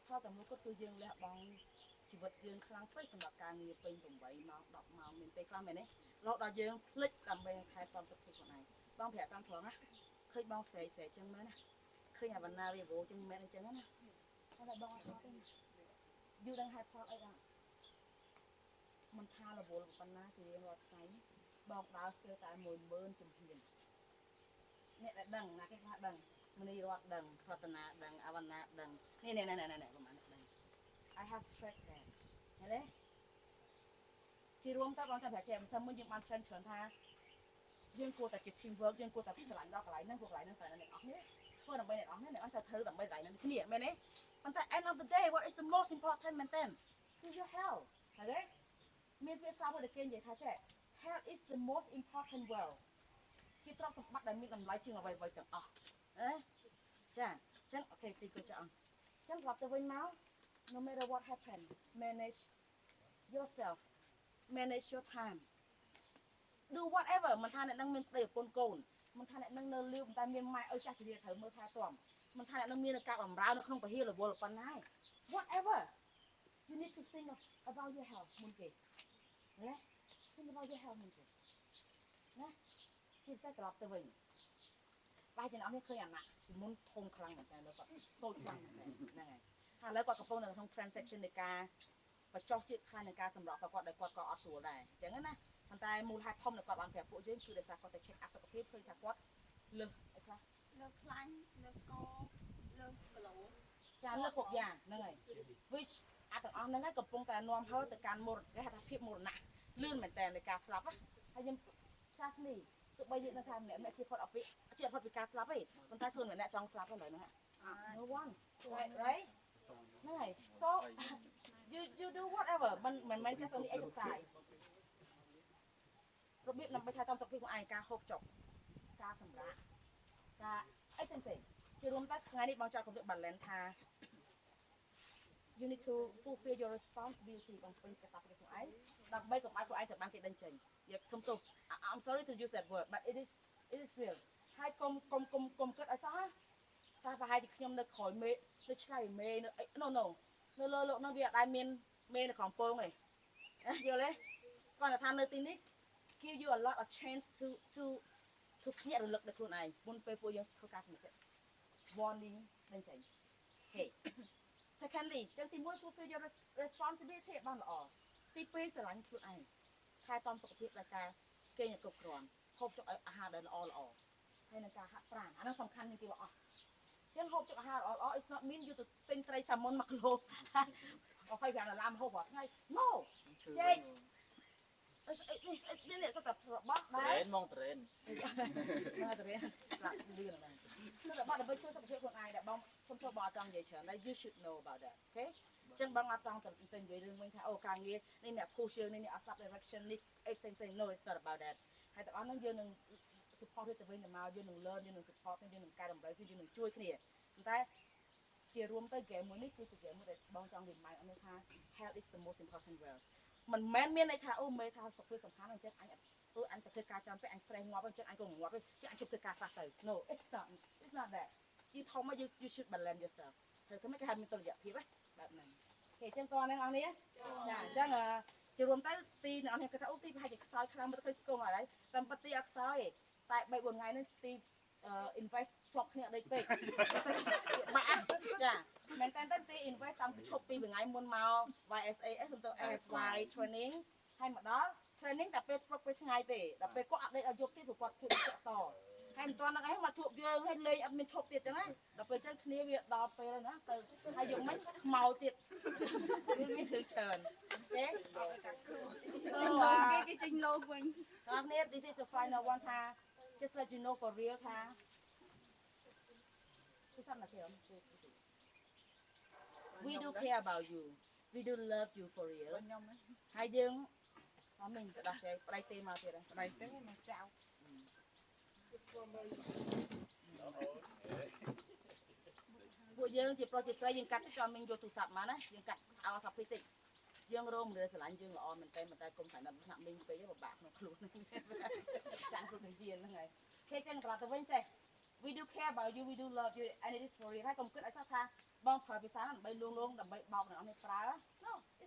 ផលតែមួយគាត់គឺយើងលះបង់ជីវិតយើងខ្លាំងពេកសម្រាប់ការងារពេញ8ម៉ោង10ម៉ោងមានពេលខ្លះមែនទេរហូតដល់យើងភ្លេចដើម្បីថែទាំសុខភាពខ្លួនឯងបងប្រាប់តាមត្រង់ណាឃើញបងស្រែស្រែចឹងមែនណាឃើញអាបណ្ណាវាវោចឹងមែនអញ្ចឹងណាតែបងអត់ឆ្ងល់ទេយូរដឹងហេតុផលអីដែរមិនថារវល់ប៉ុណ្ណាជារៀងរាល់ថ្ងៃបងដើរស្ទើរតែ10000ជំហានអ្នកដែលដឹងណាគេខ្លះដឹងមនីរតដឹងរតនាដឹងអវណ្ណាដឹងនេះប្រហែលដឹង I have tracked that ឃើញទេជារួមតើបងចាំប្រាប់ចេះមិនសិនមុនយើងបាន train ច្រើនថាយើងគួរតែជា team work យើងគួរតែឆ្លាញ់ដល់កន្លែងហ្នឹងពួកកន្លែងហ្នឹងស្អាតអ្នកនរគ្នាធ្វើដើម្បីអ្នកនរគ្នាអ្នកអត់ទៅធ្វើដើម្បីកន្លែងហ្នឹងគ្នាមែនទេប៉ុន្តែ end of the day what is the most important មែនទេគឺ your health ឃើញទេមានពាក្យស្លោកមួយដែលគេនិយាយថាចេះ health is the most important wealth ជាទ្រព្យសម្បត្តិដែលមានតម្លៃជាងអ្វីៗទាំងអស់ចាអញ្ចឹងអូខេទីគូចាអញ្ចឹងរាប់ទៅវិញមក no matter what happen manage yourself manage your time do whatever មិនថាអ្នកនឹងមានប្តីប្រពន្ធកូនមិនថាអ្នកនឹងនៅលីវតែមានម៉ែឪចាស់ជរាត្រូវមើលថែទាំមិនថាអ្នកនឹងមានការបម្រើនៅក្នុងពហិរវល់ប៉ុណ្ណា whatever you need to think about your health មុនគេណា think about your health មុនគេណាជាពិសេសត្រឡប់ទៅវិញបែរជាអ្នកនេះឃើញអាណាក់ពីមុនធំខ្លាំងមែនតើលើគាត់តូចខ្លាំងមែនតើហ្នឹងហើយឥឡូវគាត់កំពុងនៅក្នុង transaction នៃការបញ្ចុះជាតិខ្លាញ់នៃការសម្រក់គាត់ដែលគាត់ក៏អត់ស្រួលដែរអញ្ចឹងណាប៉ុន្តែមូលហេតុធំដែលគាត់បានប្រាប់ពួកយើងគឺដោយសារគាត់ទៅ check up សុខភាពឃើញថាគាត់លើសអីខ្លះលើខ្លាញ់លើស្គរលើគីឡូចាលើសគ្រប់យ៉ាងហ្នឹងហើយ which អាទាំងអស់ហ្នឹងហើយកំពុងតែនាំហើយទៅកាន់មរណគេហៅថាភាពមរណៈលឿនមែនតើនៃការស្លាប់ហើយខ្ញុំចាស់ស្នេះទោះបីយើងថាម្នាក់ជាផុតអពីជាផុតពីការស្លាប់ទេប៉ុន្តែសួនម្នាក់ចង់ស្លាប់ហើយឡើយហ្នឹង no one right ហ្នឹងហើយ so you do whatever មិនមែន just only exercise របៀបដើម្បីថែទាំសុខភាពខ្លួនឯងការហូបចុកការសម្រាកការអីផ្សេងៗជារួមតែថ្ងៃនេះបងចង់គំនិត balance ថា you need to fulfill your responsibility បងពេញកាតព្វកិច្ចខ្លួនឯងដើម្បីកុំឲ្យខ្លួនឯងត្រូវបានគេដេញចេញយកសុំទោស I'm sorry to use that word but it is real ហើយកុំគិតឲ្យសោះតែប្រហែលជាខ្ញុំនៅក្រោយមេនៅឆ្កៃមេនៅ no នៅលើលោកនោះវាអត់ដែលមានមេនៅក្នុងពងទេយល់ទេគាត់ថានៅទីនេះ give you a lot of chance to ភ្ញាក់រលឹកដល់ខ្លួនឯងមុនពេលពួកយើងធ្វើការសម្រេច warning នឹងចេញ okay secondly ចឹងទី1 fulfill your responsibility បានល្អទី2ស្រឡាញ់ខ្លួនឯងថែទាំសុខភាពដោយការគេងឲ្យគ្រប់គ្រាន់ហូបចុកអាហារដែលល្អហើយនឹងការហាត់ប្រាណអានោះសំខាន់ជាងគេបងអស់ចឹងហូបចុកអាហារល្អ it's not mean you ទៅទិញត្រីសាម៉ុន1គីឡូ25ដុល្លារហូបរាល់ថ្ងៃ no ចេកនេះសតរបស់ដែរត្រេនមកត្រេនមកត្រេនស្លាប់លឿនហ្នឹងសតរបស់ដើម្បីជួយសុខភាពខ្លួនឯងដែលបងសុំទោសបងអត់ចង់និយាយច្រើនតែ you should know about that okay ចឹងបងអត់ចង់ទៅនិយាយរឿងវិញថាអូការងារនេះអ្នក push យើងនេះអ្នកអត់ sub direction នេះអីផ្សេងno it's not about that ហើយទាំងអស់ហ្នឹងយើងនឹង support ទៅវិញទៅមកយើងនឹង learn យើងនឹង support យើងនឹងកែតម្រូវយើងនឹងជួយគ្នាប៉ុន្តែជារួមទៅ game មួយនេះគឺជា game មួយដែលបងចង់ remind អស់នេះថា health is the most important wealth មិនមែនមានន័យថាអូមេថាសុខភាពសំខាន់អញ្ចឹងអញអញទៅធ្វើការចាំពេកអញ stress ងាប់អញ្ចឹងអញក៏ងាប់ទេចឹងអញជប់ធ្វើការខ្លះទៅ no it's not that យូធំមក you should balance yourself ធ្វើទៅមិនគេហៅមានតុល្យភាពបែបហ្នឹងគេអញ្ចឹងតើអ្នកនរគ្នាចាអញ្ចឹងជារួមទៅទីអ្នកនរគ្នាគាត់ថាអូទីប្រហែលជាខ្សោយខ្លាំងមិនឃើញស្គងហើយតែប៉ាទីអត់ខ្សោយទេតែ3 4ថ្ងៃនេះទីinvest ជាប់គ្នាដេកពេកបាក់ចាមែនតើទី invest តាំងពីឈប់ពីថ្ងៃមុនមក YSAS សំទៅ ASY training ហើយមកដល់ training តែពេលព្រឹកពេលថ្ងៃទេដល់ពេលគាត់អត់ដេកឲ្យយប់ទៀតព្រោះគាត់ជួយតាក់តហើយមិនទាន់នឹងអីមកជួបយើងហើយលេងអត់មានឈប់ទៀតចឹងណាដល់ពេលចឹងគ្នាវាដល់ពេលហើយណាទៅហើយយកមិញខ្មោចទៀតវាមានរឿងច្រើនទេគេចេញលោវិញបងប្អូន this is the final one ថា just let you know for real ថាគឺសំណាក់គេ we do care about you we do love you for real ខ្ញុំហើយយើងអត់មានទៅដោះស្រាយប្តីទេមកទៀតហើយប្តីទេមកចៅពួកយើងជាប្រុសជាស្រីយើងកាត់ក៏មានយកទូរស័ព្ទមកណាយើងកាត់ឲ្យថាភ្លេចតិចយើងរមរឿស្រឡាញ់យើងល្អមែនតើគុំតែដាក់ថ្នាក់មីងពេកពិបាកក្នុងខ្លួនចាញ់គ្រប់និយាយហ្នឹងហើយគេចឹងត្រឡប់ទៅវិញចេះ we do care about you we do love you and it is for real ហើយកុំគិតឲ្យសោះថាប បងថយភាសាដើម្បីលួងដើម្បីបោកនៅអត់នេះប្រើ